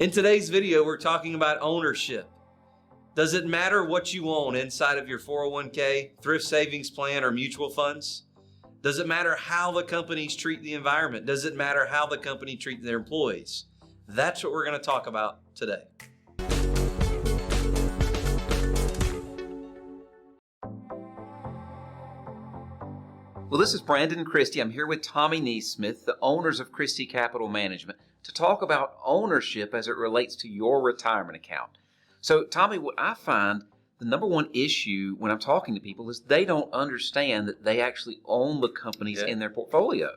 In today's video, we're talking about ownership. Does it matter what you own inside of your 401k, thrift savings plan, or mutual funds? Does it matter how the companies treat the environment? Does it matter how the company treats their employees? That's what we're going to talk about today. Well, this is Brandon and Christy. I'm here with Tommy Neesmith, the owners of Christy Capital Management, to talk about ownership as it relates to your retirement account. So, Tommy, what I find the number one issue when I'm talking to people is they don't understand that they actually own the companies in their portfolio.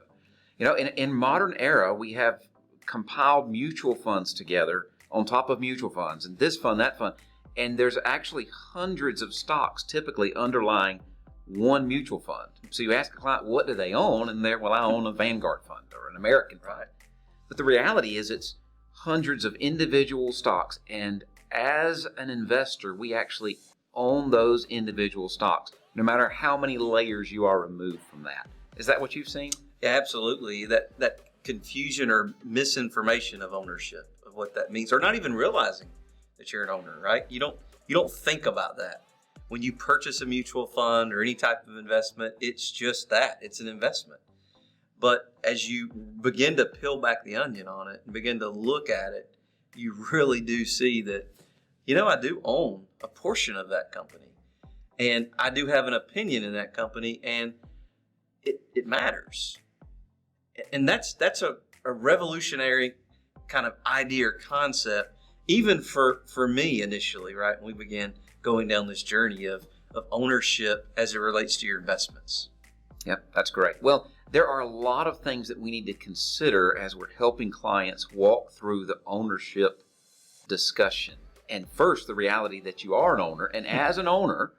You know, in modern era, we have compiled mutual funds together on top of mutual funds, and this fund, that fund, and there's actually hundreds of stocks typically underlying one mutual fund. So you ask a client, what do they own? And they're, well, I own a Vanguard fund or an American fund. But the reality is it's hundreds of individual stocks. And as an investor, we actually own those individual stocks, no matter how many layers you are removed from that. Is that what you've seen? Yeah, absolutely. That confusion or misinformation of ownership, of what that means, or not even realizing that you're an owner, right? You don't think about that. When you purchase a mutual fund or any type of investment, it's just that. It's an investment. But as you begin to peel back the onion on it and begin to look at it, you really do see that, I do own a portion of that company. And I do have an opinion in that company, and it matters. And that's a revolutionary kind of idea or concept, even for me initially, right? When we began going down this journey of ownership as it relates to your investments. Yep, that's great. Well, there are a lot of things that we need to consider as we're helping clients walk through the ownership discussion. And first, the reality that you are an owner, and as an owner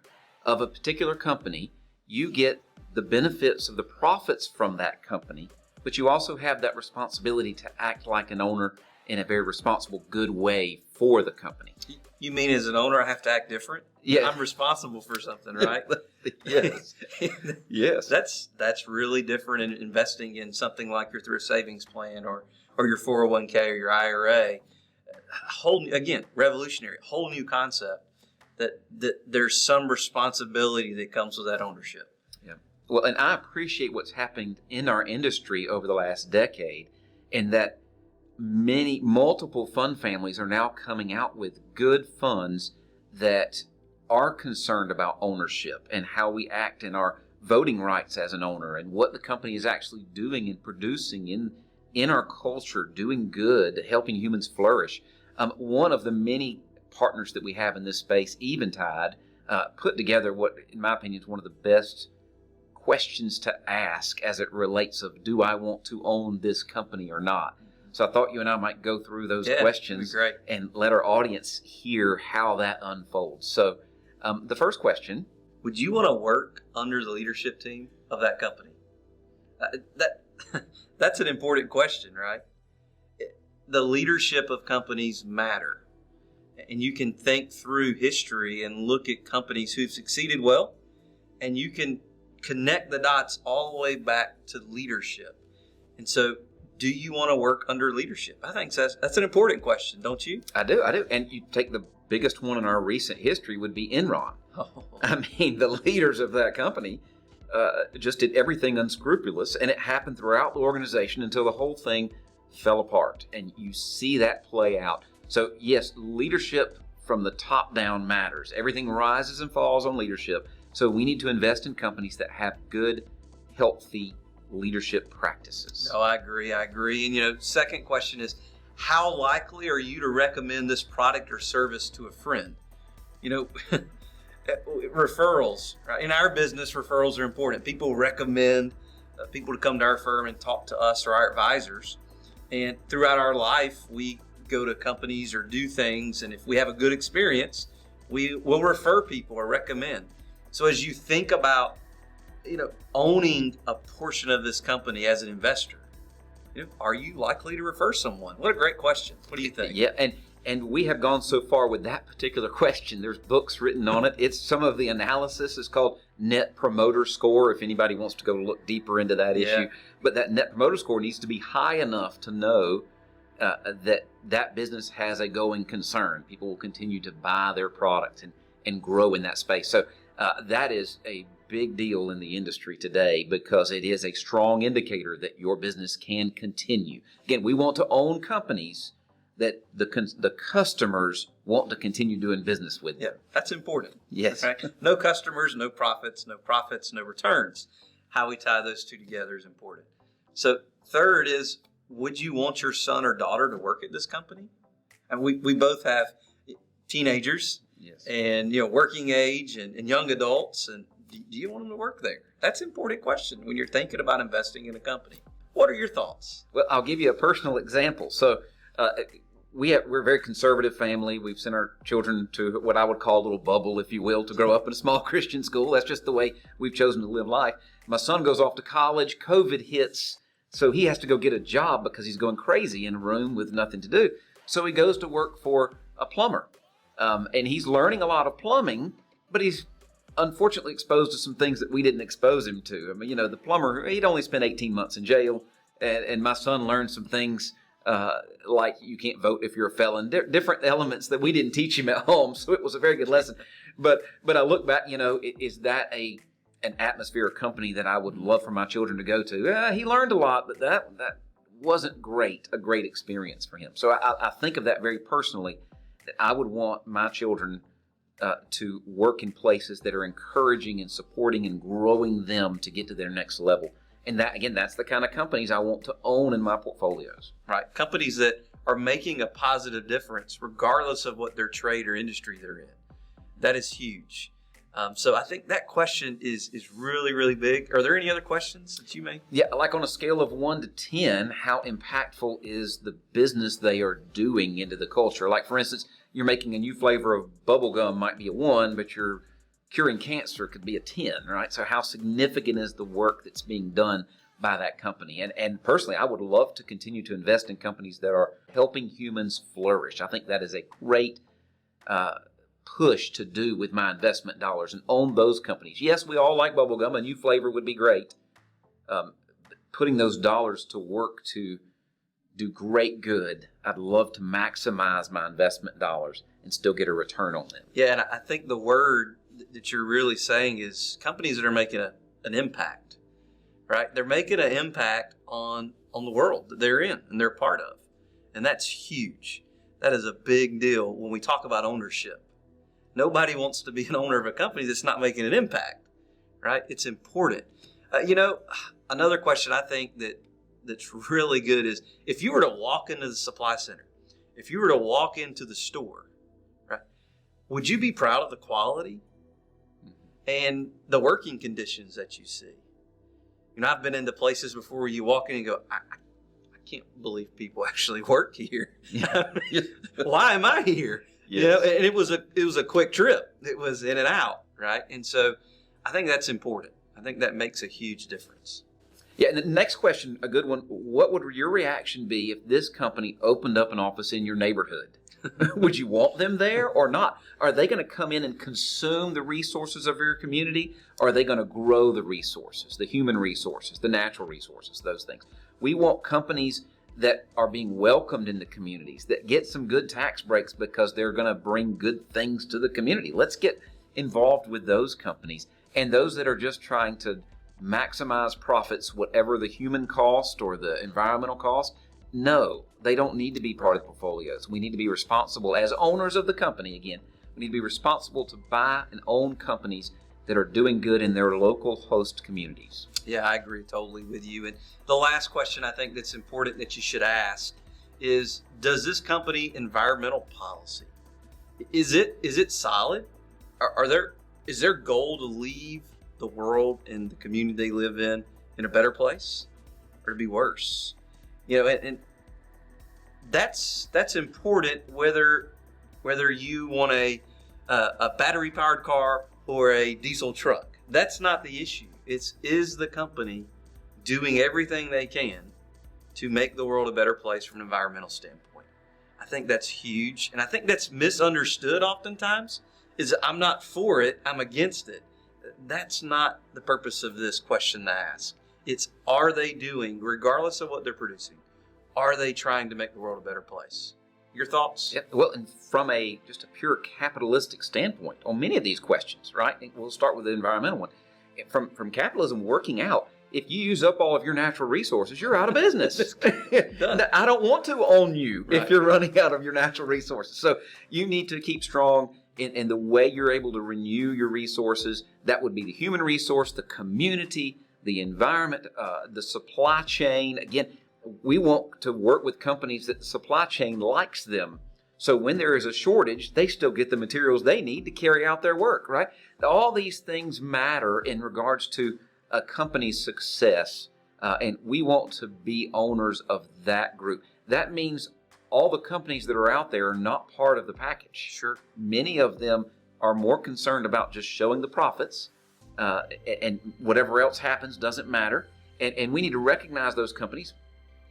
of a particular company, you get the benefits of the profits from that company, but you also have that responsibility to act like an owner in a very responsible, good way for the company. You mean as an owner, I have to act different? Yeah. I'm responsible for something, right? Yes. Yes. That's really different in investing in something like your thrift savings plan or your 401k or your IRA. Again, revolutionary, whole new concept that there's some responsibility that comes with that ownership. Yeah. Well, and I appreciate what's happened in our industry over the last decade, and that multiple fund families are now coming out with good funds that are concerned about ownership and how we act in our voting rights as an owner and what the company is actually doing and producing in our culture, doing good, helping humans flourish. One of the many partners that we have in this space, Eventide, put together what, in my opinion, is one of the best questions to ask as it relates of, do I want to own this company or not? So I thought you and I might go through those questions and let our audience hear how that unfolds. So the first question. Would you want to work under the leadership team of that company? That's an important question, right? The leadership of companies matter. And you can think through history and look at companies who've succeeded well, and you can connect the dots all the way back to leadership. And so, do you want to work under leadership? I think that's an important question, don't you? I do. And you take the biggest one in our recent history would be Enron. Oh. I mean, the leaders of that company just did everything unscrupulous, and it happened throughout the organization until the whole thing fell apart. And you see that play out. So yes, leadership from the top down matters. Everything rises and falls on leadership. So we need to invest in companies that have good, healthy leadership practices. No, I agree. And second question is, how likely are you to recommend this product or service to a friend? Referrals. Right? In our business, referrals are important. People recommend people to come to our firm and talk to us or our advisors. And throughout our life, we go to companies or do things, and if we have a good experience, we will refer people or recommend. So as you think about owning a portion of this company as an investor, are you likely to refer someone? What a great question. What do you think? Yeah, and we have gone so far with that particular question. There's books written on it. It's some of the analysis is called Net Promoter Score, if anybody wants to go look deeper into that issue. But that Net Promoter Score needs to be high enough to know that business has a going concern. People will continue to buy their products and grow in that space. So that is a big deal in the industry today because it is a strong indicator that your business can continue. Again, we want to own companies that the customers want to continue doing business with. Yeah, that's important. Yes. Right? No customers, no profits, no returns. How we tie those two together is important. So third is, would you want your son or daughter to work at this company? And we both have teenagers. Yes. And working age and young adults, and do you want them to work there? That's an important question when you're thinking about investing in a company. What are your thoughts? Well, I'll give you a personal example. So we're a very conservative family. We've sent our children to what I would call a little bubble, if you will, to grow up in a small Christian school. That's just the way we've chosen to live life. My son goes off to college. COVID hits, so he has to go get a job because he's going crazy in a room with nothing to do. So he goes to work for a plumber. And he's learning a lot of plumbing, but he's unfortunately exposed to some things that we didn't expose him to. I mean, the plumber, he'd only spent 18 months in jail, and my son learned some things like you can't vote if you're a felon, different elements that we didn't teach him at home, so it was a very good lesson. But I look back, is that an atmosphere or company that I would love for my children to go to? He learned a lot, but that wasn't a great experience for him. So I think of that very personally, that I would want my children to work in places that are encouraging and supporting and growing them to get to their next level. And that, again, that's the kind of companies I want to own in my portfolios. Right. Companies that are making a positive difference regardless of what their trade or industry they're in. That is huge. So I think that question is really, really big. Are there any other questions that you may? Yeah, like on a scale of 1 to 10, how impactful is the business they are doing into the culture? Like, for instance, you're making a new flavor of bubble gum might be a 1, but you're curing cancer could be a 10, right? So how significant is the work that's being done by that company? And personally, I would love to continue to invest in companies that are helping humans flourish. I think that is a great push to do with my investment dollars and own those companies. Yes, we all like bubblegum. A new flavor would be great. Putting those dollars to work to do great good, I'd love to maximize my investment dollars and still get a return on them. Yeah, and I think the word that you're really saying is companies that are making an impact, right? They're making an impact on the world that they're in and they're part of. And that's huge. That is a big deal when we talk about ownership. Nobody wants to be an owner of a company that's not making an impact, right? It's important. Another question I think that's really good is if you were to walk into the supply center, if you were to walk into the store, right, would you be proud of the quality and the working conditions that you see? I've been into places before where you walk in and go, I can't believe people actually work here. Why am I here? Yes. And it was a quick trip. It was in and out, right? And so I think that's important. I think that makes a huge difference. Yeah, and the next question, a good one, what would your reaction be if this company opened up an office in your neighborhood? Would you want them there or not? Are they going to come in and consume the resources of your community? Or are they going to grow the resources, the human resources, the natural resources, those things? We want companies that are being welcomed into communities, that get some good tax breaks because they're going to bring good things to the community. Let's get involved with those companies. And those that are just trying to maximize profits, whatever the human cost or the environmental cost, no, they don't need to be part of the portfolios. We need to be responsible as owners of the company. Again, we need to be responsible to buy and own companies that are doing good in their local host communities. Yeah, I agree totally with you. And the last question I think that's important that you should ask is, does this company environmental policy? Is it solid? Is their goal to leave the world and the community they live in a better place or to be worse? And that's important whether you want a battery powered car or a diesel truck. That's not the issue. Is the company doing everything they can to make the world a better place from an environmental standpoint? I think that's huge. And I think that's misunderstood oftentimes, is I'm not for it, I'm against it. That's not the purpose of this question to ask. It's, are they doing, regardless of what they're producing, are they trying to make the world a better place? Your thoughts? Yeah, well, and from just a pure capitalistic standpoint on many of these questions, right? We'll start with the environmental one. From capitalism working out, if you use up all of your natural resources, you're out of business. I don't want to own you if you're running out of your natural resources. So you need to keep strong in the way you're able to renew your resources. That would be the human resource, the community, the environment, the supply chain. Again, we want to work with companies that the supply chain likes them. So when there is a shortage, they still get the materials they need to carry out their work, right? All these things matter in regards to a company's success, and we want to be owners of that group. That means all the companies that are out there are not part of the package. Sure. Many of them are more concerned about just showing the profits, and whatever else happens doesn't matter. And we need to recognize those companies,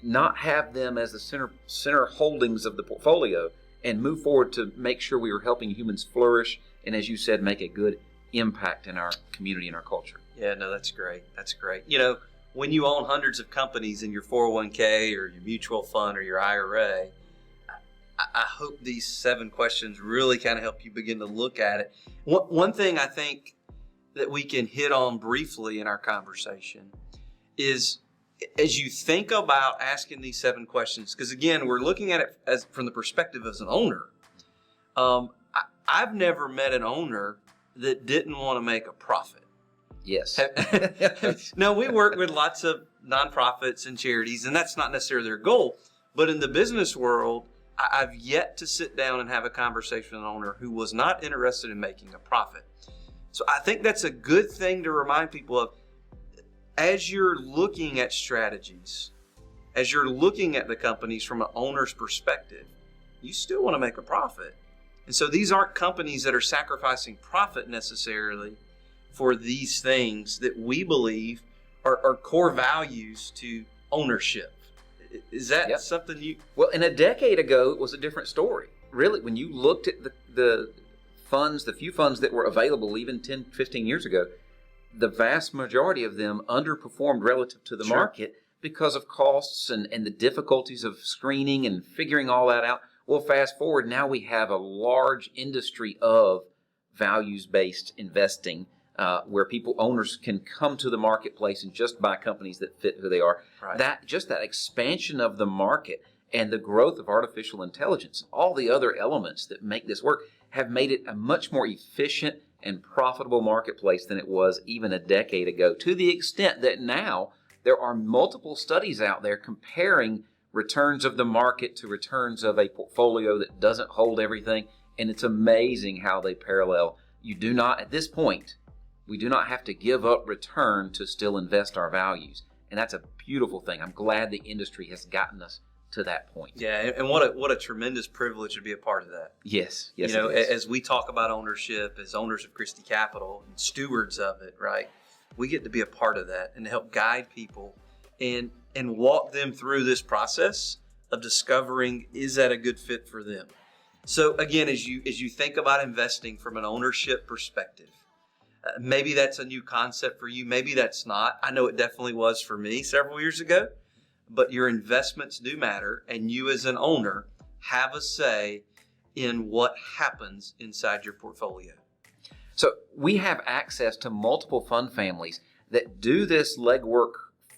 not have them as the center holdings of the portfolio, and move forward to make sure we are helping humans flourish and, as you said, make a good impact in our community and our culture. Yeah, no, that's great. That's great. You know, when you own hundreds of companies in your 401k or your mutual fund or your IRA, I hope these 7 questions really kind of help you begin to look at it. One thing I think that we can hit on briefly in our conversation is, as you think about asking these 7 questions, because again, we're looking at it as from the perspective as an owner. I've never met an owner that didn't want to make a profit. Yes. No, we work with lots of nonprofits and charities, and that's not necessarily their goal. But in the business world, I've yet to sit down and have a conversation with an owner who was not interested in making a profit. So I think that's a good thing to remind people of. As you're looking at strategies, as you're looking at the companies from an owner's perspective, you still want to make a profit. And so these aren't companies that are sacrificing profit necessarily for these things that we believe are core values to ownership. Is that something you... Well, and a decade ago, it was a different story. Really, when you looked at the funds, the few funds that were available even 10, 15 years ago, the vast majority of them underperformed relative to the market because of costs and the difficulties of screening and figuring all that out. Well, fast forward, now we have a large industry of values-based investing where owners can come to the marketplace and just buy companies that fit who they are. Right. That expansion of the market and the growth of artificial intelligence, all the other elements that make this work, have made it a much more efficient and profitable marketplace than it was even a decade ago, to the extent that now there are multiple studies out there comparing returns of the market to returns of a portfolio that doesn't hold everything, and it's amazing how they parallel. You do not, at this point, we do not have to give up return to still invest our values, and that's a beautiful thing. I'm glad the industry has gotten us to that point. Yeah, and what a tremendous privilege to be a part of that. Yes, you know, as we talk about ownership, as owners of Christy Capital and stewards of it, right? We get to be a part of that and help guide people and walk them through this process of discovering, is that a good fit for them? So again, as you think about investing from an ownership perspective, maybe that's a new concept for you. Maybe that's not. I know it definitely was for me several years ago. But your investments do matter, and you as an owner have a say in what happens inside your portfolio. So we have access to multiple fund families that do this legwork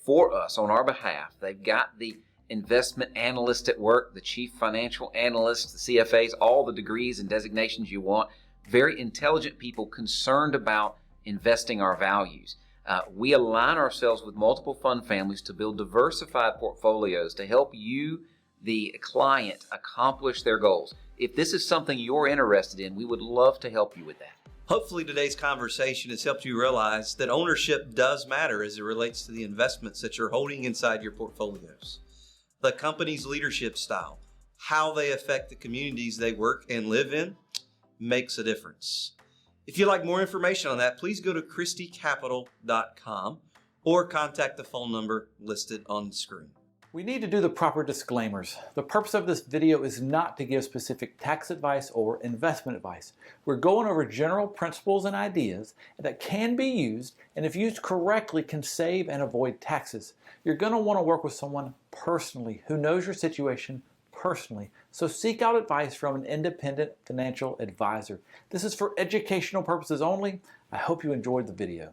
for us on our behalf. They've got the investment analyst at work, the chief financial analyst, the CFAs, all the degrees and designations you want. Very intelligent people concerned about investing our values. We align ourselves with multiple fund families to build diversified portfolios to help you, the client, accomplish their goals. If this is something you're interested in, we would love to help you with that. Hopefully today's conversation has helped you realize that ownership does matter as it relates to the investments that you're holding inside your portfolios. The company's leadership style, how they affect the communities they work and live in, makes a difference. If you'd like more information on that, please go to christycapital.com or contact the phone number listed on the screen. We need to do the proper disclaimers. The purpose of this video is not to give specific tax advice or investment advice. We're going over general principles and ideas that can be used, and if used correctly can save and avoid taxes. You're going to want to work with someone personally who knows your situation personally, so seek out advice from an independent financial advisor. This is for educational purposes only. I hope you enjoyed the video.